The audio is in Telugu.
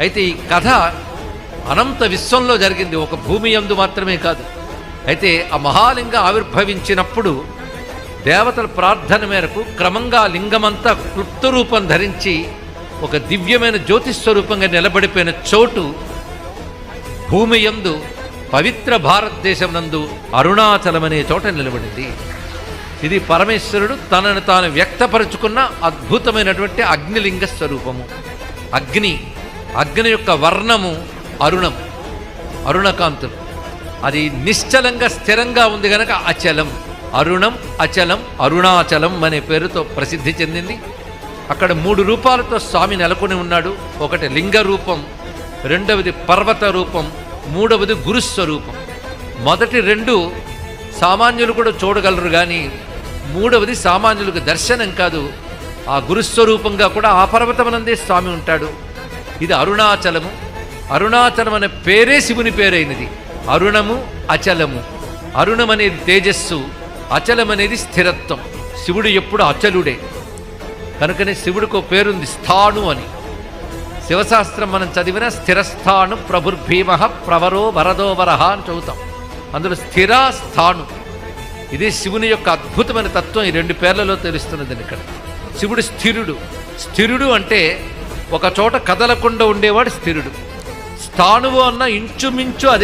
అయితే ఈ కథ అనంత విశ్వంలో జరిగింది, ఒక భూమి యందు మాత్రమే కాదు. అయితే ఆ మహాలింగం ఆవిర్భవించినప్పుడు దేవతల ప్రార్థన మేరకు క్రమంగా లింగమంతా క్లుప్త రూపం ధరించి ఒక దివ్యమైన జ్యోతిస్వరూపంగా నిలబడిపోయిన చోటు భూమి యందు పవిత్ర భారతదేశం నందు అరుణాచలమనే చోట నిలబడింది. ఇది పరమేశ్వరుడు తనను తాను వ్యక్తపరుచుకున్న అద్భుతమైనటువంటి అగ్నిలింగ స్వరూపము. అగ్ని యొక్క వర్ణము అరుణం, అరుణకాంతులు. అది నిశ్చలంగా స్థిరంగా ఉంది గనక అచలం, అరుణం అచలం అరుణాచలం అనే పేరుతో ప్రసిద్ధి చెందింది. అక్కడ 3 రూపాలతో స్వామి నెలకొని ఉన్నాడు. ఒకటి లింగ రూపం, రెండవది పర్వత రూపం, మూడవది గురుస్వరూపం. మొదటి 2 సామాన్యులు కూడా చూడగలరు, కానీ మూడవది సామాన్యులకు దర్శనం కాదు. ఆ గురుస్వరూపంగా కూడా ఆ పర్వతమనందే స్వామి ఉంటాడు. ఇది అరుణాచలము. అరుణాచలం అనే పేరే శివుని పేరైనది. అరుణము అచలము. అరుణం అనేది తేజస్సు, అచలం అనేది స్థిరత్వం. శివుడు ఎప్పుడు అచలుడే, కనుకనే శివుడికి ఒక పేరుంది స్థాణు అని. శివశాస్త్రం మనం చదివిన స్థిరస్థాణు ప్రభుర్భీమ ప్రవరో వరదో వరహ అని చదువుతాం. అందులో స్థిర స్థాణు, ఇదే శివుని యొక్క అద్భుతమైన తత్వం. ఈ 2 పేర్లలో తెలుస్తున్నది ఇక్కడ. శివుడు స్థిరుడు. స్థిరుడు అంటే ఒక చోట కదలకుండా ఉండేవాడు స్థిరుడు. స్థాణువు అన్న ఇంచుమించు అదే.